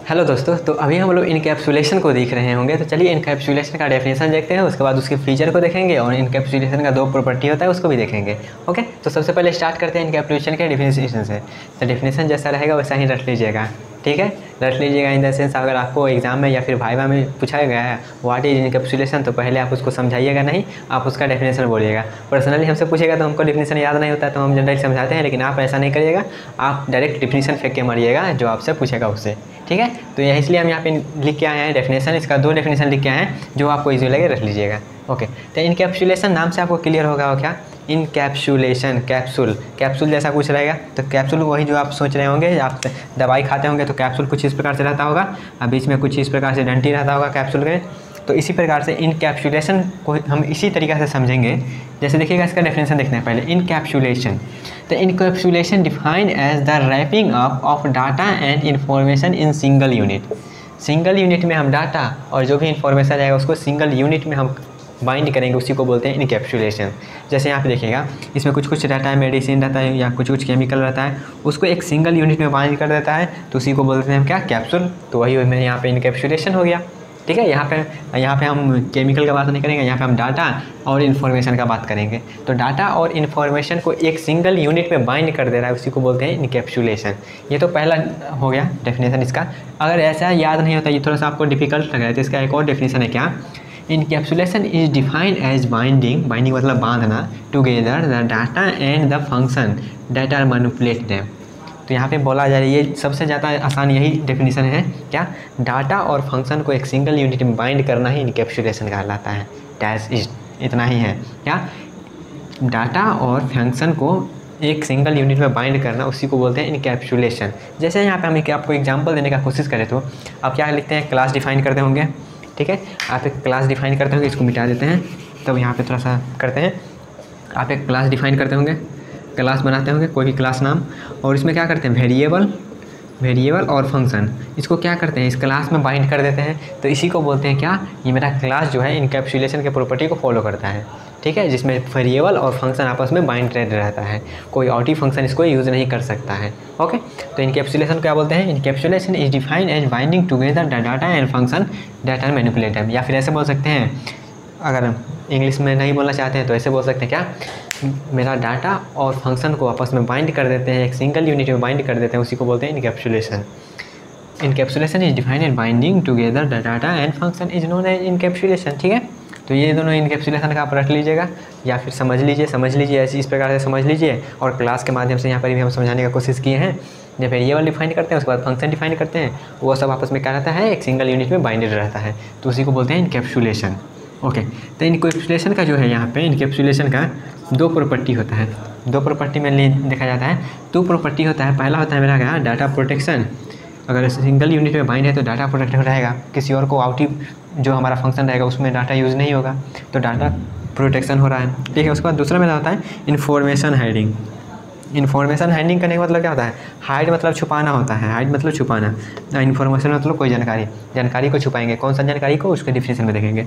Hello दोस्तों, तो अभी हम लोग इनकैप्सुलेशन को देख रहे होंगे। तो चलिए इनकैप्सुलेशन का डेफिनेशन देखते हैं, उसके बाद उसके फीचर को देखेंगे और इनकैप्सुलेशन का दो प्रॉपर्टी होता है उसको भी देखेंगे। ओके, तो सबसे पहले स्टार्ट करते हैं इनकैप्सुलेशन के डेफिनेशन से। तो डेफिनेशन जैसा रहेगा वैसा ही रट लीजिएगा, ठीक है। रट लीजिएगा इन द सेंस, अगर आपको एग्जाम में या फिर वाइवा में पूछा गया है व्हाट इज इनकैप्सुलेशन, तो पहले आप उसको समझाइएगा नहीं, आप उसका डेफिनेशन बोलिएगा। पर्सनली हमसे पूछेगा तो हमको डेफिनेशन याद नहीं होता तो हम जनरली समझाते हैं, लेकिन आप ऐसा नहीं करिएगा, आप डायरेक्ट डेफिनेशन फेंक के मारिएगा जो आपसे पूछेगा उससे, ठीक है। तो यह इसलिए हम यहाँ पे लिख के आए हैं डेफिनेशन, इसका दो डेफिनेशन लिख के आए हैं, जो आपको इजी लगे रख लीजिएगा। ओके, तो इनकैप्सुलेशन नाम से आपको क्लियर होगा वो क्या, इनकैप्सुलेशन, कैप्सूल जैसा कुछ रहेगा। तो कैप्सूल वही जो आप सोच रहे होंगे, आप दवाई खाते होंगे तो कैप्सूल कुछ इस प्रकार से रहता होगा, और बीच में कुछ इस प्रकार से डंटी रहता होगा कैप्सूल के। तो इसी प्रकार से इनकैप्सुलेशन को हम इसी तरीक़े से समझेंगे। जैसे देखिएगा, इसका डेफिनेशन देखना है पहले, इनकैप्सुलेशन। तो encapsulation defined as the wrapping up of data and information in single unit. Single unit में हम डाटा और जो भी इन्फॉर्मेशन आएगा उसको सिंगल यूनिट में हम बाइंड करेंगे, उसी को बोलते हैं इनकैप्सुलेशन। जैसे यहाँ पे देखिएगा, इसमें कुछ रहता है, मेडिसिन रहता है या कुछ केमिकल रहता है, उसको एक सिंगल यूनिट में बाइंड कर देता है, तो उसी को बोलते हैं हम क्या, कैप्सूल। तो वही में यहाँ पे इनकैप्सुलेशन हो गया, ठीक है। यहाँ पे हम केमिकल का बात नहीं करेंगे, यहाँ पे हम डाटा और इन्फॉर्मेशन का बात करेंगे। तो डाटा और इन्फॉर्मेशन को एक सिंगल यूनिट में बाइंड कर दे रहा है, उसी को बोलते हैं इनकैप्सुलेशन। ये तो पहला हो गया डेफिनेशन इसका। अगर ऐसा याद नहीं होता, ये थोड़ा सा आपको डिफिकल्ट लग रहा है, तो इसका एक और डेफिनेशन है क्या, encapsulation is defined as binding मतलब बांधना, together the data and the function that are manipulate them. तो यहाँ पे बोला जा रहा है, ये सबसे ज़्यादा आसान यही डेफिनेशन है क्या, डाटा और फंक्शन को एक सिंगल यूनिट में बाइंड करना ही इनकैप्सुलेशन कहलाता है। डैश इज इतना ही है क्या, डाटा और फंक्शन को एक सिंगल यूनिट में बाइंड करना, उसी को बोलते हैं इनकैप्सुलेशन। जैसे यहाँ पे हम आपको एग्जांपल देने का कोशिश करें तो आप क्या लिखते हैं, क्लास डिफाइन करते होंगे, ठीक है। आप एक क्लास डिफाइन करते होंगे, इसको मिटा देते हैं, तब यहाँ पे थोड़ा सा करते हैं। आप एक क्लास डिफाइन करते होंगे, क्लास बनाते होंगे कोई भी क्लास नाम, और इसमें क्या करते हैं, वेरिएबल और फंक्शन, इसको क्या करते हैं, इस क्लास में बाइंड कर देते हैं। तो इसी को बोलते हैं क्या, ये मेरा क्लास जो है इनकैप्सुलेशन के प्रॉपर्टी को फॉलो करता है, ठीक है, जिसमें वेरिएबल और फंक्शन आपस में बाइंड रहता है, कोई आउटी फंक्शन इसको यूज़ नहीं कर सकता है। ओके, तो इनकैप्सुलेशन क्या बोलते हैं, encapsulation is defined as binding together the data and function that are manipulated. या फिर ऐसे बोल सकते हैं, अगर इंग्लिश में नहीं बोलना चाहते हैं तो ऐसे बोल सकते हैं क्या, मेरा डाटा और फंक्शन को आपस में बाइंड कर देते हैं, एक सिंगल यूनिट में बाइंड कर देते हैं, उसी को बोलते हैं encapsulation. Encapsulation is defined and binding together the data and function is known as encapsulation, ठीक है। तो ये दोनों इनकैप्सुलेशन का आप रट लीजिएगा या फिर समझ लीजिए ऐसे इस प्रकार से समझ लीजिए। और क्लास के माध्यम से यहाँ पर भी हम समझाने का कोशिश किए हैं। जब वेरिएबल डिफाइन करते हैं उसके बाद फंक्शन डिफाइन करते हैं, वो सब आपस में क्या रहता है, एक सिंगल यूनिट में बाइंडेड रहता है, तो उसी को बोलते हैं इनकैप्सुलेशन। ओके, तो इनकैप्सुलेशन का जो है, यहाँ पे इनकैप्सुलेशन का दो प्रॉपर्टी होता है, दो प्रॉपर्टी में देखा जाता है, दो प्रॉपर्टी होता है। पहला होता है मेरा क्या, डाटा प्रोटेक्शन। अगर सिंगल यूनिट में बाइंड है तो डाटा प्रोटेक्शन रहेगा, किसी और को आउटी जो हमारा फंक्शन रहेगा उसमें डाटा यूज़ नहीं होगा, तो डाटा प्रोटेक्शन हो रहा है, ठीक है। उसके बाद दूसरा मेरा होता है इन्फॉर्मेशन हाइडिंग। इन्फॉर्मेशन हाइडिंग करने का मतलब क्या होता है, हाइड मतलब छुपाना होता है, हाइड मतलब छुपाना, इन्फॉर्मेशन मतलब कोई जानकारी को छुपाएंगे, कौन सा जानकारी को, उसके डिफिनेशन में देखेंगे।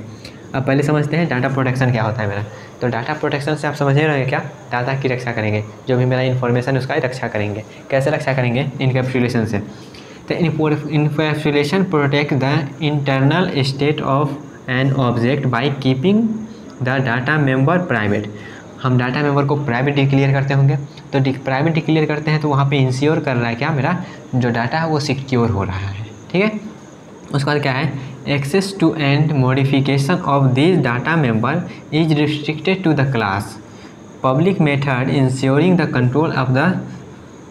अब पहले समझते हैं डाटा प्रोटेक्शन क्या होता है मेरा। तो डाटा प्रोटेक्शन से आप समझ रहे हैं क्या, डाटा की रक्षा करेंगे, जो भी मेरा इन्फॉर्मेशन उसका रक्षा करेंगे। कैसे रक्षा करेंगे, इनकैप्सुलेशन से। तो encapsulation protect the internal state of an object by keeping the data member private. हम डाटा मेंबर को प्राइवेट डिक्लेयर करते होंगे, तो प्राइवेट डिक्लेयर करते हैं तो वहाँ पे इंश्योर कर रहा है क्या, मेरा जो डाटा है वो सिक्योर हो रहा है, ठीक है। उसके बाद क्या है, access to and modification of this data member is restricted to the class public method ensuring the control of the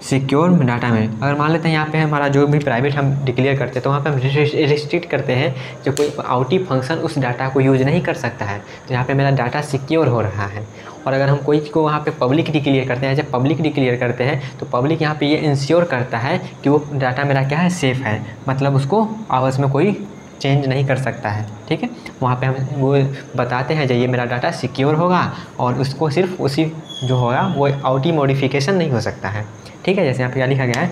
secure data में। अगर मान लेते हैं यहाँ पे हमारा जो भी प्राइवेट हम डिक्लेयर करते हैं, तो वहाँ पे हम रिस्ट्रिक्ट करते हैं, जो कोई आउटी फंक्शन उस डाटा को यूज़ नहीं कर सकता है, तो यहाँ पे मेरा डाटा सिक्योर हो रहा है। और अगर हम कोई को वहाँ पे पब्लिक डिक्लेयर करते हैं, जब पब्लिक डिक्लेयर करते हैं तो पब्लिक यहाँ पे ये इंश्योर करता है कि वो डाटा मेरा क्या है, सेफ़ है, मतलब उसको आपस में कोई चेंज नहीं कर सकता है, ठीक है। वहाँ पे हम वो बताते हैं, जब ये मेरा डाटा सिक्योर होगा और उसको सिर्फ उसी जो होगा वो आउटी मॉडिफिकेशन नहीं हो सकता है, ठीक है। जैसे यहाँ पे क्या लिखा गया है,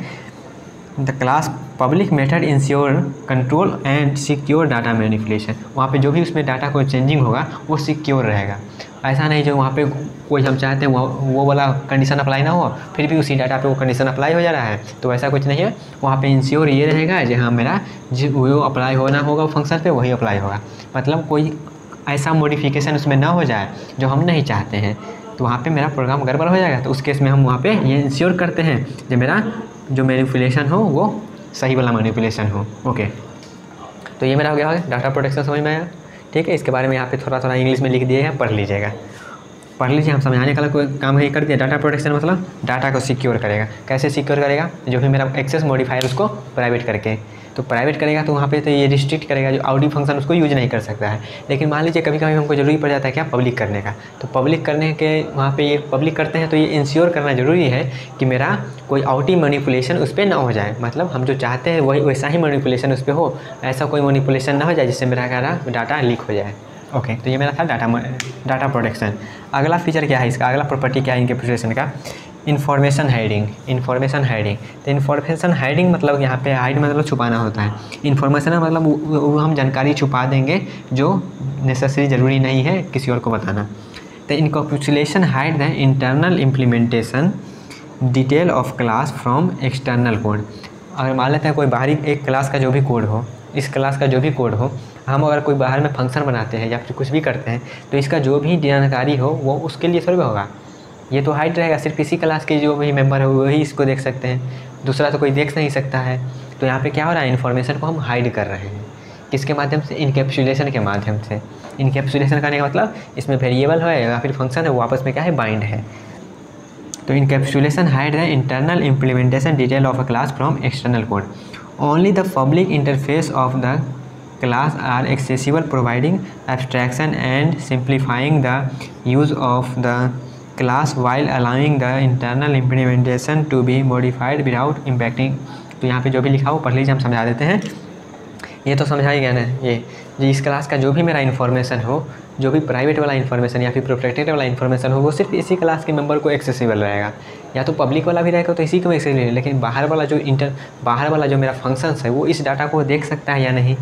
the class public method ensure control and secure data manipulation. वहाँ पे जो भी उसमें डाटा को चेंजिंग होगा वो सिक्योर रहेगा। ऐसा नहीं जो वहाँ पे कोई हम चाहते हैं वो वाला कंडीशन अप्लाई ना हो, फिर भी उसी डाटा पे वो कंडीशन अप्लाई हो जा रहा है, तो ऐसा कुछ नहीं है। वहाँ पे इंश्योर ये रहेगा जहाँ मेरा जो अप्लाई होना होगा फंक्शन पे वही अप्लाई होगा, मतलब कोई ऐसा मॉडिफिकेशन उसमें ना हो जाए जो हम नहीं चाहते हैं, तो वहाँ पे मेरा प्रोग्राम गड़बड़ हो जाएगा। तो उस केस में हम वहाँ पे ये इंश्योर करते हैं कि मेरा जो मैनिपुलेशन हो वो सही वाला मैनिपुलेशन हो। ओके, तो ये मेरा हो गया डाटा प्रोटेक्शन, समझ में आया? ठीक है, इसके बारे में यहाँ पे थोड़ा इंग्लिश में लिख दिए हैं, पढ़ लीजिएगा, पढ़ लीजिए। हम समझाने का कोई काम ही कर दिया। डाटा प्रोटेक्शन मतलब डाटा को सिक्योर करेगा। कैसे सिक्योर करेगा? जो भी मेरा एक्सेस मॉडिफायर उसको प्राइवेट करके, तो प्राइवेट करेगा तो वहाँ पे तो ये रिस्ट्रिक्ट करेगा, जो आउटी फंक्शन उसको यूज नहीं कर सकता है। लेकिन मान लीजिए कभी कभी हमको ज़रूरी पड़ जाता है क्या, पब्लिक करने का, तो पब्लिक करने के वहाँ पे ये पब्लिक करते हैं तो ये इंश्योर करना ज़रूरी है कि मेरा कोई आउटी मैनिपुलेशन उस पर ना हो जाए, मतलब हम जो चाहते हैं वही वैसा ही मैनिपुलेशन उस पर हो, ऐसा कोई मैनिपुलेशन ना हो जाए जिससे मेरा डाटा लीक हो जाए। ओके, तो ये मेरा था डाटा प्रोटेक्शन। अगला फीचर क्या है इसका, अगला प्रॉपर्टी क्या है इनकैप्सुलेशन का? Information hiding. इन्फॉर्मेशन हाइडिंग, तो इन्फॉर्मेशन हाइडिंग मतलब यहाँ पे हाइड मतलब छुपाना होता है, इन्फॉर्मेशन मतलब वो हम जानकारी छुपा देंगे जो नेसेसरी ज़रूरी नहीं है किसी और को बताना। तो encapsulation hide the internal implementation detail of class from external code. अगर मान लेते हैं कोई बाहरी एक क्लास का जो भी कोड हो, इस क्लास का जो भी कोड हो, हम अगर कोई बाहर में फंक्शन बनाते हैं या फिर कुछ भी करते हैं तो इसका जो भी जानकारी हो वो उसके लिए थोड़ी होगा, ये तो हाइड रहेगा। सिर्फ इसी क्लास के जो भी मेंबर है वही इसको देख सकते हैं, दूसरा तो कोई देख नहीं सकता है। तो यहाँ पे क्या हो रहा है, इन्फॉर्मेशन को हम हाइड कर रहे हैं। किसके माध्यम से? इनकैप्सुलेशन के माध्यम से। इनकैप्सुलेशन करने का मतलब इसमें वेरिएबल है या फिर फंक्शन है वो आपस में क्या है, बाइंड है। तो encapsulation hide the internal implementation detail of a class from external code. Only the public interface of the class are accessible, providing abstraction and simplifying the use of the class while allowing the internal implementation to be modified without impacting। तो यहाँ पे जो भी लिखा हो पढ़ लीजिए, हम समझा देते हैं। ये तो समझा ही गया ना, ये इस क्लास का जो भी मेरा इन्फॉर्मेशन हो, जो भी प्राइवेट वाला इन्फॉर्मेशन या फिर प्रोटेक्टेड वाला इन्फॉर्मेशन हो, वो सिर्फ इसी क्लास के मेंबर को एक्सेसिबल रहेगा। या तो पब्लिक वाला भी रहेगा तो इसी को एक्सेसिबल, लेकिन बाहर वाला जो मेरा फंक्शंस है वो इस डाटा को देख सकता है या नहीं।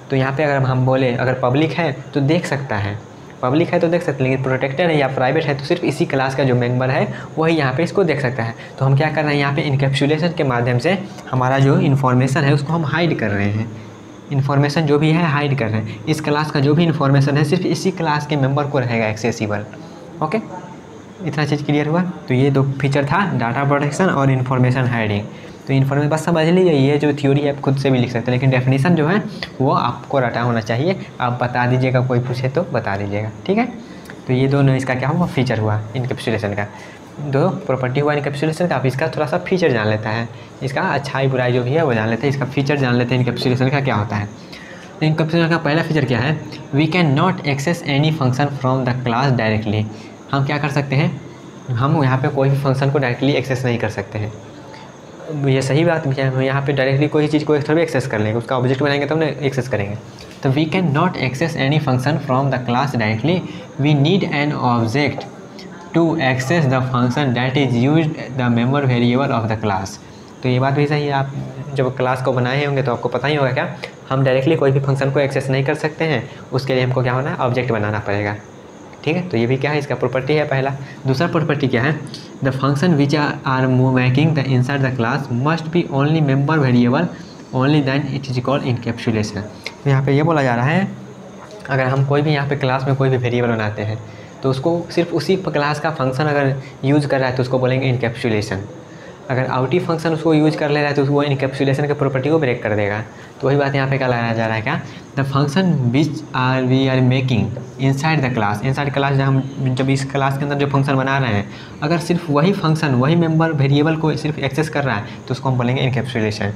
तो यहाँ पे अगर हम बोले अगर पब्लिक है तो देख सकता है, पब्लिक है तो देख सकते हैं, लेकिन प्रोटेक्टेड है या प्राइवेट है तो सिर्फ इसी क्लास का जो मेंबर है वही यहाँ पे इसको देख सकता है। तो हम क्या कर रहे हैं, यहाँ पे इनकैप्सुलेशन के माध्यम से हमारा जो इन्फॉर्मेशन है उसको हम हाइड कर रहे हैं। इन्फॉर्मेशन जो भी है हाइड कर रहे हैं, इस क्लास का जो भी इन्फॉर्मेशन है सिर्फ इसी क्लास के मेंबर को रहेगा एक्सेसिबल। ओके, इतना चीज़ क्लियर हुआ। तो ये दो फीचर था, डाटा प्रोटेक्शन और इन्फॉर्मेशन हाइडिंग। तो इन्फॉर्मेशन बस समझ लीजिए, ये जो थ्योरी आप खुद से भी लिख सकते हैं, लेकिन डेफिनेशन जो है वो आपको रटा होना चाहिए। आप बता दीजिएगा, कोई पूछे तो बता दीजिएगा, ठीक है। तो ये दोनों इसका क्या हुआ, फीचर हुआ इनकैप्सुलेशन का, दो प्रॉपर्टी हुआ इनकैप्सुलेशन का। आप इसका थोड़ा सा फीचर जान लेता है, इसका अच्छाई बुराई जो भी है वो जान लेते हैं, इसका फीचर जान लेते हैं इनकैप्सुलेशन का क्या होता है। तो इनकैप्सुलेशन का पहला फीचर क्या है, we can not access any function from the class directly. हम क्या कर सकते हैं, हम यहाँ पे कोई भी फंक्शन को डायरेक्टली एक्सेस नहीं कर सकते हैं। ये सही बात भी है, हम यहाँ पे डायरेक्टली कोई चीज़ को थोड़ी एक्सेस कर लेंगे, उसका ऑब्जेक्ट बनाएंगे तब ना एक्सेस करेंगे। तो we can not access any function from the class directly, we need an object to access the function that is used the member variable of the class. तो ये बात भी सही है, आप जब क्लास को बनाए होंगे तो आपको पता ही होगा क्या, हम डायरेक्टली कोई भी फंक्शन को एक्सेस नहीं कर सकते हैं, उसके लिए हमको क्या होना है, ऑब्जेक्ट बनाना पड़ेगा, ठीक है। तो ये भी क्या है, इसका प्रॉपर्टी है पहला। दूसरा प्रॉपर्टी क्या है, the function which are making the inside the class must be only member variable only then it is called encapsulation. तो यहाँ पे ये बोला जा रहा है, अगर हम कोई भी यहाँ पे क्लास में कोई भी वेरिएबल बनाते हैं तो उसको सिर्फ उसी क्लास का फंक्शन अगर यूज़ कर रहा है तो उसको बोलेंगे इनकैप्सुलेशन। अगर आउटी फंक्शन उसको यूज कर ले रहा है तो वो इनकैप्सुलेशन के प्रॉपर्टी को ब्रेक कर देगा। तो वही बात यहाँ पे क्या लगाया जा रहा है, क्या, the function which we are making inside the class. Inside class जब इस क्लास के अंदर जो फंक्शन बना रहे हैं, अगर सिर्फ वही फंक्शन वही मेंबर वेरिएबल को सिर्फ एक्सेस कर रहा है तो उसको हम बोलेंगे इनकैप्सुलेशन।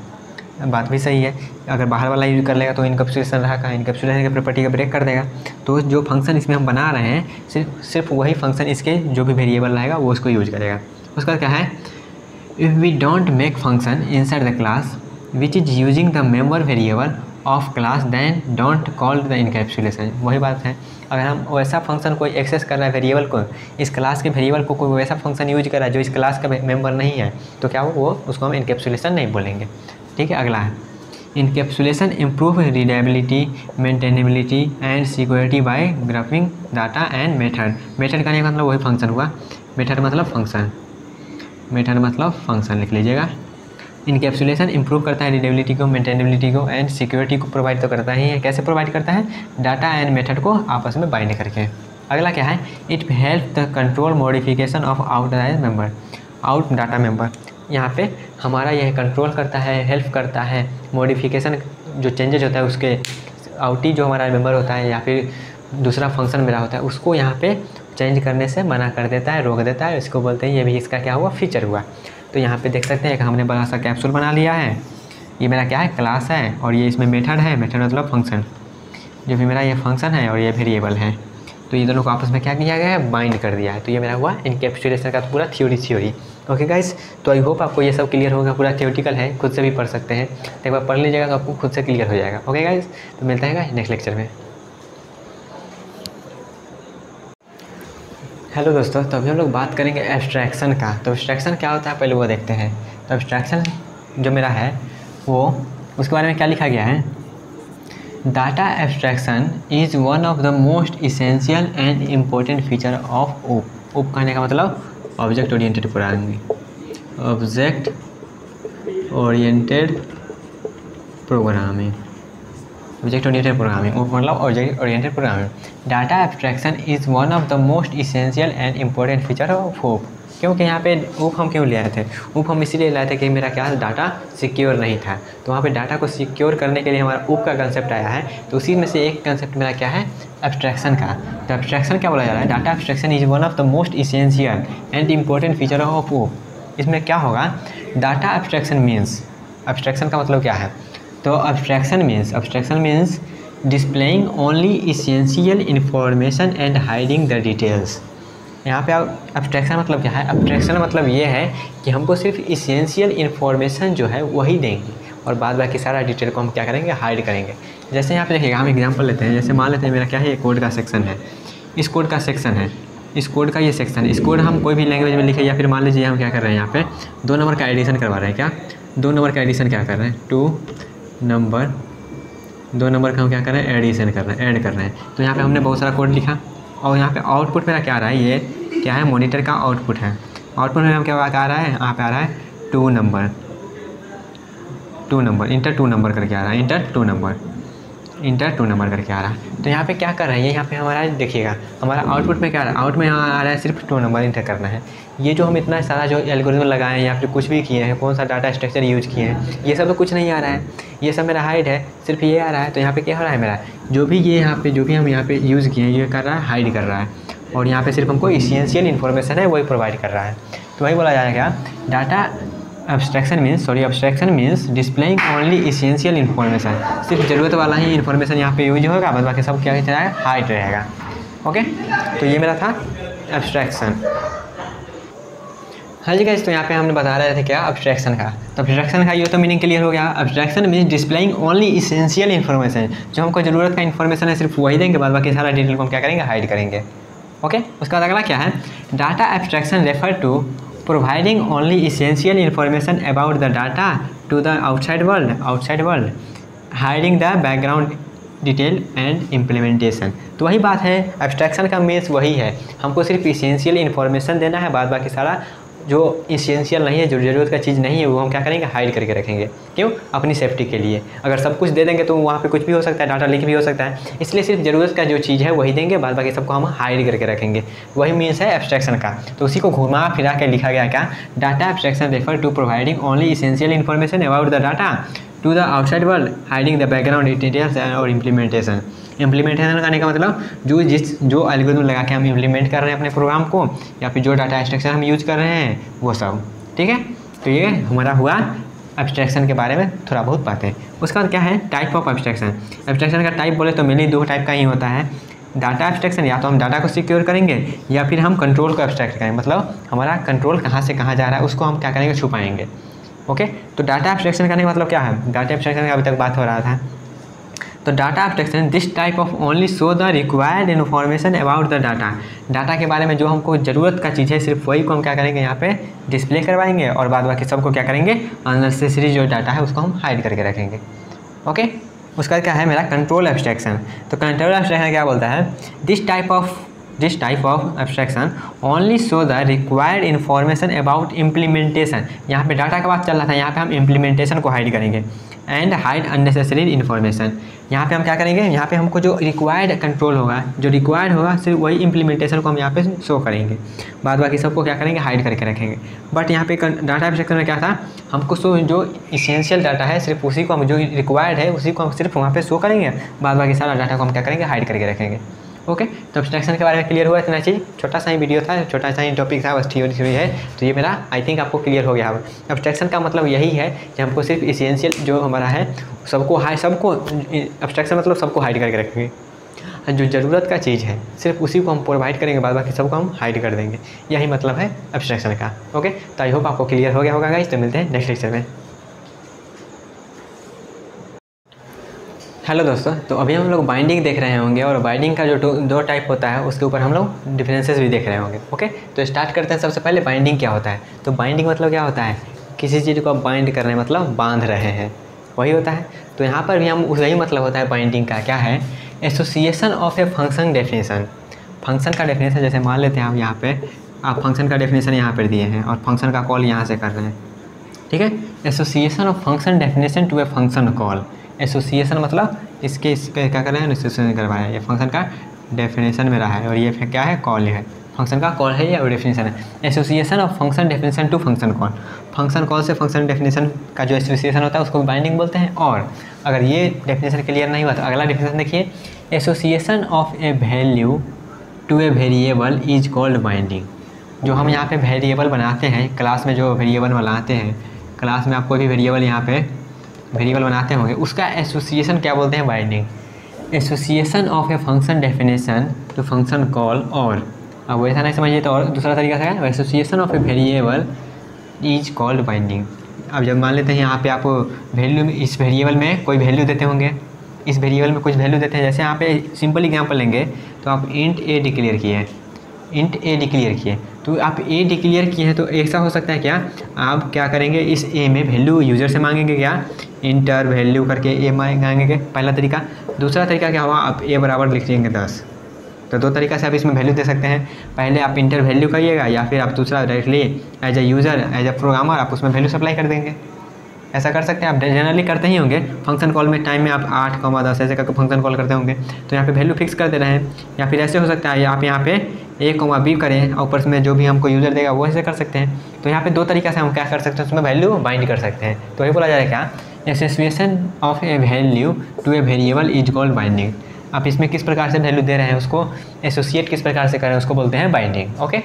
बात भी सही है, अगर बाहर वाला यूज कर लेगा तो इनकैप्सुलेशन रहा का, इनकैप्सुलेशन की प्रॉपर्टी को ब्रेक कर देगा। तो जो फंक्शन इसमें हम बना रहे हैं सिर्फ वही फंक्शन इसके जो भी वेरिएबल रहेगा वो उसको यूज करेगा। उसका क्या है, if we don't make function inside the class which is using the member variable of class then don't call the encapsulation। वही बात है, अगर हम वैसा फंक्शन कोई एक्सेस कर रहा है वेरिएबल को, इस क्लास के वेरिएबल को कोई वैसा फंक्शन यूज कर रहा है जो इस क्लास का मेंबर नहीं है, तो क्या वो उसको हम इनकैप्सुलेशन नहीं बोलेंगे। ठीक है। अगला है encapsulation improve readability, maintainability and security bye grouping data and method. Method का मतलब वही फंक्शन हुआ, मेथड मतलब फंक्शन, मेथड मतलब फंक्शन लिख लीजिएगा। इनकैप्सुलेशन इंप्रूव करता है रीडेबिलिटी को, मेंटेनेबिलिटी को एंड सिक्योरिटी को प्रोवाइड तो करता ही है। कैसे प्रोवाइड करता है? डाटा एंड मेथड को आपस में बाइंड करके। अगला क्या है? It help the control modification of outlier member, out data member. यहाँ पे हमारा यह कंट्रोल करता है, हेल्प करता है मॉडिफिकेशन, जो चेंजेज होता है उसके, आउटी जो हमारा मेंबर होता है या फिर दूसरा फंक्शन मेरा होता है उसको यहाँ पे चेंज करने से मना कर देता है, रोक देता है। इसको बोलते हैं, ये भी इसका क्या हुआ? फीचर हुआ। तो यहाँ पे देख सकते हैं कि हमने बड़ा सा कैप्सूल बना लिया है। ये मेरा क्या है? क्लास है, और ये इसमें मेथड है, मेथड मतलब फंक्शन, जो भी मेरा ये फंक्शन है और ये वेरिएबल है। तो ये दोनों को आपस में क्या किया गया है? बाइंड कर दिया है। तो ये मेरा हुआ इनकैप्सुलेशन का पूरा थ्योरी। ओके गाइस, तो आई होप आपको ये सब क्लियर होगा। पूरा थ्योरेटिकल है, खुद से भी पढ़ सकते हैं, तो एक बार पढ़ लीजिएगा तो आपको खुद से क्लियर हो जाएगा। ओके गाइस, तो मिलता है नेक्स्ट लेक्चर में। हेलो दोस्तों, तो अभी हम लोग बात करेंगे एब्स्ट्रैक्शन का। तो एब्स्ट्रैक्शन क्या होता है पहले वो देखते हैं। तो एब्स्ट्रैक्शन जो मेरा है वो, उसके बारे में क्या लिखा गया है? Data abstraction is one of the most essential and important feature of OOP. OOP कहने का मतलब object oriented programming, object oriented programming, object oriented programming, मतलब object oriented programming. Data abstraction is one of the most essential and important feature of OOP. क्योंकि यहाँ पे ओप हम क्यों ले आए थे? ओप हम इसीलिए लाए थे कि मेरा क्या डाटा सिक्योर नहीं था, तो वहाँ पे डाटा को सिक्योर करने के लिए हमारा ओप का कंसेप्ट आया है। तो उसी में से एक कंसेप्ट मेरा क्या है? एब्स्ट्रैक्शन का। तो एब्स्ट्रैक्शन क्या बोला जा रहा है? Data abstraction is one of the most essential and important feature of OOP. इसमें क्या होगा? डाटा एब्स्ट्रैक्शन मीन्स, एब्स्ट्रैक्शन का मतलब क्या है? तो abstraction means displaying only essential information and hiding the details. यहाँ पे एब्स्ट्रैक्शन मतलब क्या है? एब्स्ट्रैक्शन मतलब ये है कि हमको सिर्फ इसेंशियल इन्फॉर्मेशन जो है वही देंगे और बाद बाकी सारा डिटेल को हम क्या करेंगे? हाइड करेंगे। जैसे यहाँ पे देखिएगा, हम एग्जांपल लेते हैं। जैसे मान लेते हैं मेरा क्या है? ये कोड का सेक्शन है, इस कोड का सेक्शन है, इस कोड का ये सेक्शन है। इस कोड हम कोई भी लैंग्वेज में लिखे, या फिर मान लीजिए हम क्या कर रहे हैं, यहाँ पे 2 नंबर का एडिशन करवा रहे हैं। क्या 2 नंबर का एडिशन क्या कर रहे हैं? 2 नंबर का हम क्या कर रहे हैं? एडिशन कर रहे हैं, ऐड कर रहे हैं। तो यहाँ पे हमने बहुत सारा कोड लिखा और यहाँ पे आउटपुट मेरा क्या आ रहा है? ये क्या है? मॉनिटर का आउटपुट है। आउटपुट में हम क्या आ रहा है? यहाँ पे आ रहा है 2 नंबर, इंटर 2 नंबर करके आ रहा है, इंटर 2 नंबर करके आ रहा है। तो यहाँ पे क्या कर रहे हैं? यहाँ पे हमारा देखिएगा, हमारा आउटपुट में क्या आ रहा है? आउट में यहाँ आ रहा है सिर्फ 2 नंबर इंटर करना है। ये जो हम इतना सारा जो एल्गोरिथम लगाए हैं या फिर कुछ भी किए हैं, कौन सा डाटा स्ट्रक्चर यूज किए हैं, ये सब तो कुछ नहीं आ रहा है। ये सब मेरा हाइड है, सिर्फ ये आ रहा है। तो यहाँ पे क्या हो रहा है? मेरा जो भी ये यहाँ पे जो भी हम यहाँ पे यूज़ किए हैं, ये कर रहा है, हाइड कर रहा है। और यहाँ पे सिर्फ हमको इसेंशियल इन्फॉर्मेशन है वही प्रोवाइड कर रहा है। तो वही बोला जाएगा data abstraction means displaying only essential information. सिर्फ ज़रूरत वाला ही इन्फॉर्मेशन यहाँ पे यूज होगा, बाद बाकी सब क्या रहेगा? हाइड रहेगा। ओके, तो ये मेरा था एब्स्ट्रैक्शन। हाँ जी गाइस, तो यहाँ पे हमने बता रहे थे क्या? एब्स्ट्रैक्शन का। तो एब्स्ट्रैक्शन का ये तो मीनिंग क्लियर हो गया। Abstraction means displaying only essential information. जो हमको ज़रूरत का इन्फॉर्मेशन है सिर्फ वही देंगे, बाद बाकी सारा डिटेल को हम क्या करेंगे? हाइड करेंगे। ओके, उसका अगला क्या है? Data abstraction refer to providing only essential information about the data to the outside world, hiding the background detail and implementation. तो वही बात है, एब्स्ट्रैक्शन का मीन्स वही है, हमको सिर्फ इसेंशियल इन्फॉर्मेशन देना है, बाद बाकी सारा जो इसेंशियल नहीं है, जो ज़रूरत का चीज़ नहीं है, वो हम क्या करेंगे? हाइड करके रखेंगे। क्यों? अपनी सेफ्टी के लिए। अगर सब कुछ दे देंगे तो वहाँ पे कुछ भी हो सकता है, डाटा लीक भी हो सकता है। इसलिए सिर्फ ज़रूरत का जो चीज़ है वही देंगे, बाद बाकी सबको हम हाइड करके रखेंगे। वही मीन्स है एब्स्ट्रैक्शन का। तो उसी को घुमा फिरा के लिखा गया क्या? Data abstraction refer to providing only essential information about the data to the outside world, hiding the background details और इम्प्लीमेंटेशन। इम्प्लीमेंटेशन करने का मतलब जो एल्गोरिथम लगा के हम इम्प्लीमेंट कर रहे हैं अपने प्रोग्राम को, या फिर जो डाटा स्ट्रक्चर हम यूज़ कर रहे हैं वो सब। ठीक है, तो ये हमारा हुआ एब्स्ट्रैक्शन के बारे में थोड़ा बहुत बातें। उसका बाद क्या है? Type of abstraction. एब्स्ट्रैक्शन का टाइप बोले तो मेनली 2 टाइप का ही होता है। डाटा एब्स्ट्रैक्शन, या तो हम डाटा को सिक्योर करेंगे या फिर हम कंट्रोल को एब्स्ट्रैक्ट करेंगे, मतलब हमारा कंट्रोल कहाँ से कहाँ जा रहा है उसको हम क्या करेंगे? छुपाएंगे। ओके, तो डाटा एब्स्ट्रैक्शन करने का मतलब क्या है? डाटा एब्स्ट्रैक्शन का अभी तक बात हो रहा था। तो data abstraction this type of only show the required information about the data. Data के बारे में जो हमको ज़रूरत का चीज़ है सिर्फ वही को हम क्या करेंगे यहाँ पे डिस्प्ले करवाएंगे, और बाद बाकी सबको क्या करेंगे अननेसेसरी जो डाटा है उसको हम हाइड करके रखेंगे। ओके, उसका क्या है मेरा कंट्रोल एब्स्ट्रैक्शन। तो कंट्रोल एब्स्ट्रैक्शन क्या बोलता है, this type of abstraction only show the required information about implementation. यहाँ पे डाटा का बात चल रहा था, यहाँ पे हम इम्प्लीमेंटेशन को हाइड करेंगे एंड हाइड अननेसेसरी इन्फॉर्मेशन। यहाँ पे हम क्या करेंगे, यहाँ पे हमको जो रिक्वायर्ड कंट्रोल होगा, जो रिक्वायर्ड होगा सिर्फ वही इम्प्लीमेंटेशन को हम यहाँ पे शो करेंगे, बाद बाकी सबको क्या करेंगे हाइड करके रखेंगे। बट यहाँ पे डाटा एब्स्ट्रैक्शन में क्या था, हमको जो इसेंशियल डाटा है सिर्फ उसी को हम जो रिक्वायर्ड है उसी को हम सिर्फ वहाँ पे शो करेंगे, बाद बाकी सारा डाटा को हम क्या करेंगे हाइड करके रखेंगे। ओके, तो एब्स्ट्रैक्शन के बारे में क्लियर हुआ इतना चीज़, छोटा सा ही वीडियो था, छोटा सा ही टॉपिक था, बस थ्योरी है। तो ये मेरा आई थिंक आपको क्लियर हो गया। एब्स्ट्रैक्शन का मतलब यही है कि हमको सिर्फ इसेंशियल जो हमारा है सबको एब्स्ट्रैक्शन मतलब सबको हाइड करके रखेंगे, जो ज़रूरत का चीज़ है सिर्फ उसी को हम प्रोवाइड करेंगे, बाद बाकी सबको हम हाइड कर देंगे। यही मतलब है एब्स्ट्रैक्शन का। ओके, तो आई होप आपको क्लियर हो गया होगा गाइस। तो मिलते हैं नेक्स्ट लेक्चर में। हेलो दोस्तों, तो अभी हम लोग बाइंडिंग देख रहे होंगे, और बाइंडिंग का जो दो टाइप होता है उसके ऊपर हम लोग डिफरेंसेस भी देख रहे होंगे। ओके, तो स्टार्ट करते हैं। सबसे पहले बाइंडिंग क्या होता है। तो बाइंडिंग मतलब क्या होता है, किसी चीज़ को आप बाइंड कर रहे हैं मतलब बांध रहे हैं, वही होता है। तो यहाँ पर भी हम वही मतलब होता है बाइंडिंग का, क्या है, association of a function definition. Function का डेफिनेशन जैसे मान लेते हैं हम, यहाँ पे आप फंक्शन का डेफिनेशन यहाँ पर दिए हैं और फंक्शन का कॉल यहाँ से कर रहे हैं, ठीक है। Association of function definition to a function call. Association मतलब इसके क्या कर रहे हैं, एसोसिएशन करवाया है, ये फंक्शन का डेफिनेशन में रहा है, और ये क्या है, कॉल है, फंक्शन का कॉल है या डेफिनेशन है। Association of function definition to function call. Function call से फंक्शन डेफिनेशन का जो एसोसिएशन होता है उसको बाइंडिंग बोलते हैं। और अगर ये डेफिनेशन क्लियर नहीं हुआ तो अगला डेफिनेशन देखिए, association of a value to a variable is called binding. जो हम यहाँ पे वेरिएबल बनाते हैं, क्लास में जो वेरिएबल बनाते हैं, क्लास में आप कोई भी वेरिएबल यहाँ पे वेरिएबल बनाते होंगे, उसका एसोसिएशन क्या बोलते हैं, binding. Association of a function definition to function call. और अब वैसा नहीं समझिए तो और दूसरा तरीका है, association of A variable is called binding. अब जब मान लेते हैं यहाँ पे आप वैल्यू में, इस वेरिएबल में कोई वैल्यू देते होंगे, इस वेरिएबल में कुछ वैल्यू देते हैं, जैसे यहाँ पे सिंपल एग्जाम्पल लेंगे तो आप इंट ए डिक्लेयर किए, तो आप ए डिक्लेयर किए हैं, तो ऐसा हो सकता है क्या, आप क्या करेंगे, इस ए में वैल्यू यूज़र से मांगेंगे, क्या इंटर वैल्यू करके ए मांगेंगे, पहला तरीका। दूसरा तरीका क्या हुआ, आप ए बराबर लिख देंगे 10। तो दो तरीका से आप इसमें वैल्यू दे सकते हैं, पहले आप इंटर वैल्यू करिएगा, या फिर आप दूसरा directly as a user as a programmer आप उसमें वैल्यू सप्लाई कर देंगे। ऐसा कर सकते हैं, आप जनरली करते ही होंगे फंक्शन कॉल में, टाइम में आप 8, 10 ऐसे करके फंक्शन कॉल करते होंगे, तो यहाँ पे वैल्यू फिक्स कर दे रहे हैं। या फिर ऐसे हो सकता है आप यहाँ पे a, b करें, ऊपर में जो भी हमको यूज़र देगा वो ऐसे कर सकते हैं। तो यहाँ पे दो तरीका से हम क्या कर सकते हैं, उसमें वैल्यू बाइंड कर सकते हैं। तो ये बोला जा रहा है क्या, association of a value to a variable is called binding. आप इसमें किस प्रकार से वैल्यू दे रहे हैं, उसको एसोसिएट किस प्रकार से कर रहे हैं, उसको बोलते हैं बाइंडिंग। ओके,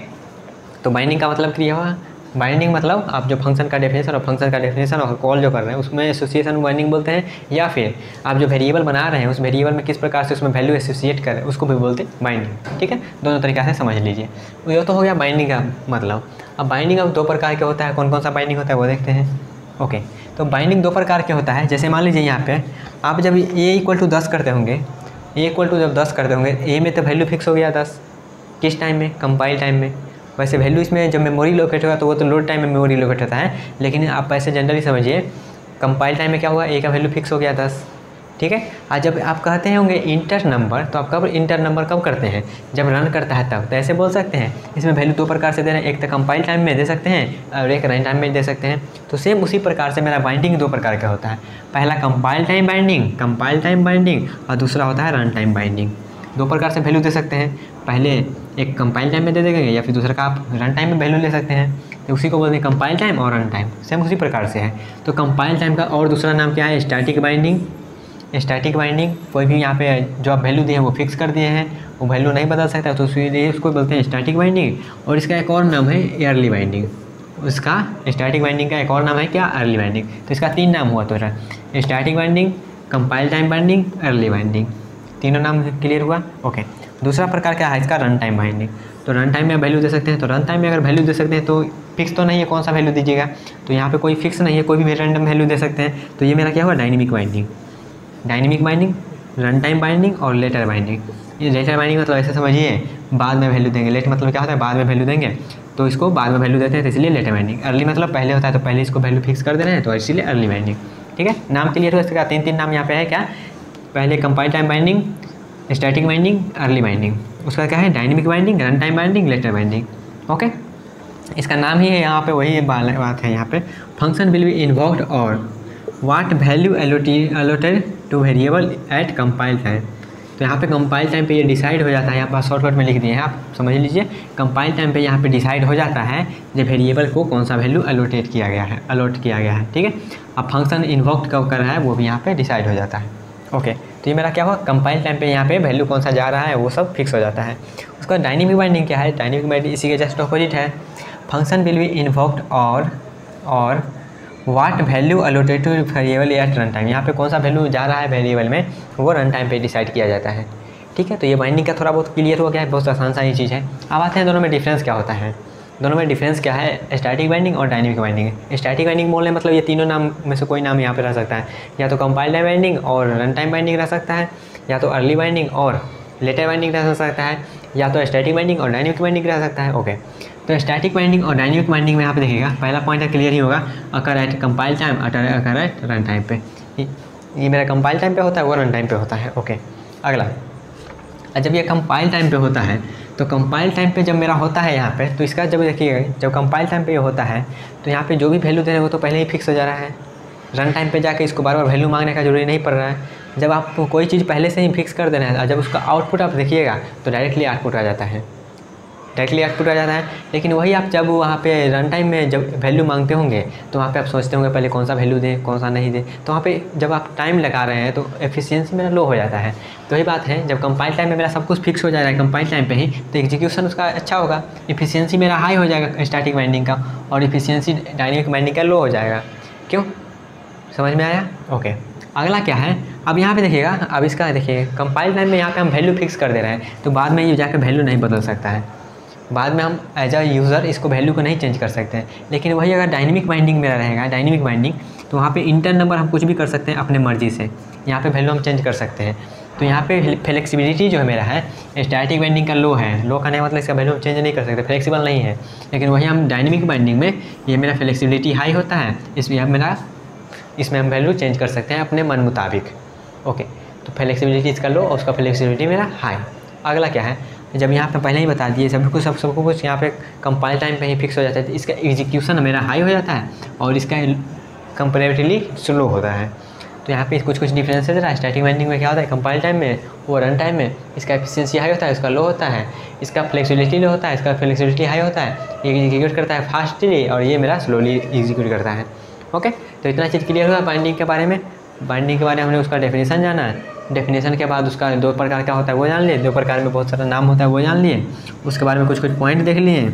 तो बाइंडिंग का मतलब क्लियर हुआ। बाइंडिंग मतलब आप जो फंक्शन का डेफिनेशन और कॉल जो कर रहे हैं उसमें एसोसिएशन बाइंडिंग बोलते हैं, या फिर आप जो वेरिएबल बना रहे हैं उस वेरिएबल में किस प्रकार से उसमें वैल्यू एसोसिएट कर रहे हैं उसको भी बोलते हैं बाइंडिंग। ठीक है, दोनों तरीका से समझ लीजिए। ये तो हो गया बाइंडिंग का मतलब। अब बाइंडिंग अब दो प्रकार के होता है, कौन कौन सा बाइंडिंग होता है वो देखते हैं। ओके, तो बाइंडिंग दो प्रकार के होता है। जैसे मान लीजिए यहाँ पे आप जब a = 10 करते होंगे, जब 10 करते होंगे, ए में तो वैल्यू फिक्स हो गया 10, किस टाइम में, कंपाइल टाइम में। वैसे वैल्यू इसमें जब मेमोरी लोकेट होगा तो वो तो लोड टाइम में मेमोरी लोकेट होता है, लेकिन आप ऐसे जनरली समझिए कंपाइल टाइम में क्या हुआ, ए का वैल्यू फिक्स हो गया 10। ठीक है, और जब आप कहते हैं होंगे इंटर नंबर, तो आप कब इंटर नंबर कब करते हैं, जब रन करता है तब। तो ऐसे बोल सकते हैं। इसमें वैल्यू दो प्रकार से दे रहे हैं, एक तो कंपाइल टाइम में दे सकते हैं और एक रन टाइम में दे सकते हैं। तो सेम उसी प्रकार से मेरा बाइंडिंग दो प्रकार का होता है, पहला कंपाइल टाइम बाइंडिंग और दूसरा होता है रन टाइम बाइंडिंग। दो प्रकार से वैल्यू दे सकते हैं, पहले एक कंपाइल टाइम में दे देंगे या फिर दूसरा का आप रन टाइम में वैल्यू ले सकते हैं। तो उसी को बोलते हैं कंपाइल टाइम और रन टाइम, सेम उसी प्रकार से है। तो कंपाइल टाइम का और दूसरा नाम क्या है, स्टैटिक बाइंडिंग। कोई भी यहाँ पे जो आप वैल्यू दिए हैं वो फिक्स कर दिए हैं, वो वैल्यू नहीं बदल सकता, तो इसलिए उसको बोलते हैं स्टैटिक बाइंडिंग। और इसका एक और नाम है अर्ली बाइंडिंग। उसका स्टैटिक बाइंडिंग का एक और नाम है क्या, अर्ली बाइंडिंग। तो इसका 3 नाम हुआ, तो static binding, compile time binding, early binding, तीनों नाम क्लियर हुआ। ओके, दूसरा प्रकार क्या है इसका, रन टाइम बाइंडिंग। तो रन टाइम में वैल्यू दे सकते हैं, तो रन टाइम में अगर वैल्यू दे सकते हैं तो फिक्स तो नहीं है कौन सा वैल्यू दीजिएगा, तो यहाँ पे कोई फिक्स नहीं है, कोई भी रैंडम वैल्यू दे सकते हैं। तो ये मेरा क्या हुआ, dynamic binding. Run time binding और लेटर बाइंडिंग। ये लेटर बाइंडिंग मतलब ऐसे समझिए बाद में वैल्यू देंगे, लेट मतलब क्या होता है बाद में वैल्यू देंगे, तो इसको बाद में वैल्यू देते हैं तो इसलिए लेटर बाइंडिंग। अर्ली मतलब पहले होता है तो पहले इसको वैल्यू फिक्स कर दे रहे हैं तो इसीलिए अर्ली बाइंडिंग। ठीक है, नाम क्लियर हो इसका? तीन नाम यहाँ पे है क्या, पहले compile time binding, static binding, early binding, उसका क्या है dynamic binding, run time binding, later binding. Okay, इसका नाम ही है यहाँ पे, वही बात है यहाँ पे, फंक्शन विल बी इन्वोक्ड और what value allotted two variable eight compile time. तो यहाँ पे कंपाइल टाइम पे ये डिसाइड हो जाता है, यहाँ पर शॉर्टकट में लिख दिए हैं आप समझ लीजिए। कंपाइल टाइम पे यहाँ पे डिसाइड हो जाता है जब वेरिएबल को कौन सा वैल्यू अलॉट किया गया है। ठीक है, अब फंक्शन इन्वोक्ड कब कर रहा है वो भी यहाँ पे डिसाइड हो जाता है। ओके, तो ये मेरा क्या हुआ, कंपाइल टाइम पे यहाँ पे वैल्यू कौन सा जा रहा है वो सब फिक्स हो जाता है। उसका डायनेमिक बाइंडिंग क्या है, डायनेमिक बाइंडिंग इसी के जस्ट अपोजिट है। फंक्शन विल बी इन्वोक्ड और what value allotted two variable eight run time. यहाँ पे कौन सा वैल्यू जा रहा है वेरिएबल में वो रन टाइम पे डिसाइड किया जाता है। ठीक है, तो ये बाइंडिंग का थोड़ा बहुत क्लियर हो गया है, बहुत आसान सा ये चीज़ है। अब आते हैं दोनों में डिफरेंस क्या होता है। दोनों में डिफरेंस क्या है, स्टैटिक बाइंडिंग और डायनेमिक बाइंडिंग। स्टैटिक बाइंडिंग बोलने मतलब ये तीनों नाम में से कोई नाम यहाँ पे रह सकता है, या तो कंपाइल टाइम बाइंडिंग और रन टाइम बाइंडिंग रह सकता है, या तो अर्ली बाइंडिंग और लेटर बाइंडिंग रह सकता है, या तो स्टैटिक बाइंडिंग और डायनेमिक बाइंडिंग रह सकता है। ओके, तो स्टैटिक बाइंडिंग और डायनेमिक बाइंडिंग में यहाँ पे देखिएगा पहला पॉइंट क्लियर ही होगा, occur at compile time, occur at run time पे। ये मेरा कंपाइल टाइम पे होता है, वो रन टाइम पे होता है। ओके, अगला, जब ये कंपाइल टाइम पे होता है तो कंपाइल टाइम पे जब मेरा होता है यहाँ पे, तो इसका जब देखिएगा जब कंपाइल टाइम पे ये होता है तो यहाँ पे जो भी वैल्यू दे रहे हैं वो तो पहले ही फिक्स हो जा रहा है। रन टाइम पे जाके इसको बार बार वैल्यू मांगने का जरूरी नहीं पड़ रहा है। जब आप कोई चीज़ पहले से ही फिक्स कर दे रहे हैं, जब उसका आउटपुट आप देखिएगा तो डायरेक्टली आउटपुट आ जाता है, लेकिन वही आप जब वहाँ पे रन टाइम में जब वैल्यू मांगते होंगे तो वहाँ पे आप सोचते होंगे पहले कौन सा वैल्यू दें कौन सा नहीं दें, तो वहाँ पे जब आप टाइम लगा रहे हैं तो एफिशिएंसी मेरा लो हो जाता है। तो वही बात है, जब कंपाइल टाइम में मेरा सब कुछ फिक्स हो जा रहा है कंपाइल टाइम पे ही, तो एग्जीक्यूशन उसका अच्छा होगा, एफिशिएंसी मेरा हाई हो जाएगा स्टैटिक बाइंडिंग का, और एफिशिएंसी डायनेमिक बाइंडिंग का लो हो जाएगा। क्यों, समझ में आया? ओके, अगला क्या है, अब यहाँ पे देखिएगा, अब इसका देखिए कंपाइल टाइम में यहाँ पे हम वैल्यू फिक्स कर दे रहे हैं तो बाद में ये जाकर वैल्यू नहीं बदल सकता है, बाद में हम एज अ यूज़र इसको वैल्यू को नहीं चेंज कर सकते हैं। लेकिन वही अगर डायनेमिक बाइंडिंग मेरा रहेगा, डायनेमिक बाइंडिंग, तो वहाँ पे इंटर नंबर हम कुछ भी कर सकते हैं अपने मर्जी से, यहाँ पे वैल्यू हम चेंज कर सकते हैं। तो यहाँ पे फ्लेक्सिबिलिटी जो है मेरा है, स्टैटिक बाइंडिंग का लो है, लो का नहीं मतलब इसका वैल्यू हम चेंज नहीं कर सकते, फ्लेक्सिबल नहीं है। लेकिन वही हम डायनेमिक बाइंडिंग में ये मेरा फ्लेक्सिबिलिटी हाई होता है, इसमें हम वैल्यू चेंज कर सकते हैं अपने मन मुताबिक। ओके, तो फ्लेक्सिबिलिटी इसका लो और उसका फ्लेक्सिबिलिटी मेरा हाई। अगला क्या है, जब यहाँ पे पहले ही बता दिए सबको कुछ यहाँ पे कंपाइल टाइम पे ही फिक्स हो जाता है, तो इसका एग्जीक्यूशन मेरा हाई हो जाता है और इसका कंपेरेटिवली स्लो होता है। तो यहाँ पे कुछ डिफरेंसेस रहा है। स्टैटिक बाइंडिंग में क्या होता है, कंपाइल टाइम में वो रन टाइम में इसका एफिशिएंसी हाई होता है, इसका लो होता है, इसका फ्लेक्सिबिलिटी लो होता है, इसका फ्लेक्सिबिलिटी हाई होता है, ये एग्जीक्यूट करता है फास्टली और ये मेरा स्लोली एग्जीक्यूट करता है। ओके, तो इतना चीज़ क्लियर हुआ बाइंडिंग के बारे में। बाइंडिंग के बारे में हमने उसका डेफिनेशन जाना है, डेफिनेशन के बाद उसका दो प्रकार का होता है वो जान लिए, दो प्रकार में बहुत सारा नाम होता है वो जान लिए, उसके बारे में कुछ पॉइंट देख लिए,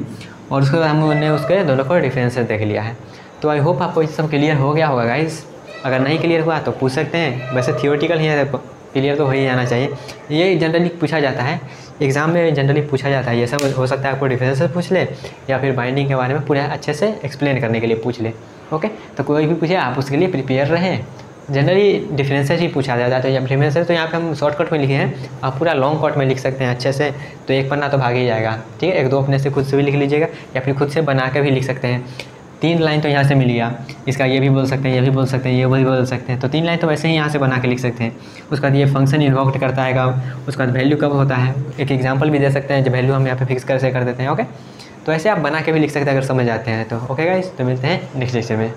और उसके बाद हमने उसके दोनों को डिफरेंसेस देख लिया है। तो आई होप आपको ये सब क्लियर हो गया होगा गाइस। अगर नहीं क्लियर हुआ तो पूछ सकते हैं, वैसे थियोरेटिकल ही है, क्लियर तो हो ही जाना चाहिए। ये जनरली पूछा जाता है एग्ज़ाम में, जनरली पूछा जाता है ये सब। हो सकता है आपको डिफरेंसेस पूछ ले या फिर बाइंडिंग के बारे में पूरा अच्छे से एक्सप्लेन करने के लिए पूछ ले। ओके, तो कोई भी पूछे आप उसके लिए प्रिपेयर रहें। जनरली डिफरेंसेस ही पूछा जाता है, तो जब डिफरेंसेस तो यहाँ पे हम शॉर्टकट में लिखे हैं, आप पूरा लॉन्ग कट में लिख सकते हैं अच्छे से, तो एक पन्ना तो भाग ही जाएगा। ठीक है, एक दो अपने से खुद से भी लिख लीजिएगा या फिर खुद से बना के भी लिख सकते हैं। 3 लाइन तो यहाँ से मिल गया, इसका ये भी बोल सकते हैं, ये भी बोल सकते हैं, ये भी बोल सकते हैं, तो 3 लाइन तो वैसे ही यहाँ से बना के लिख सकते हैं। उसके बाद ये फंक्शन इन्वोक्ड करता है कब, उसके बाद वैल्यू कब होता है, एक एग्जांपल भी दे सकते हैं, जब वैल्यू हम यहाँ पे फिक्स कर देते हैं। ओके, तो ऐसे आप बना के भी लिख सकते हैं अगर समझ आते हैं तो। ओके गाइस, तो मिलते हैं नेक्स्ट लेक्चर में।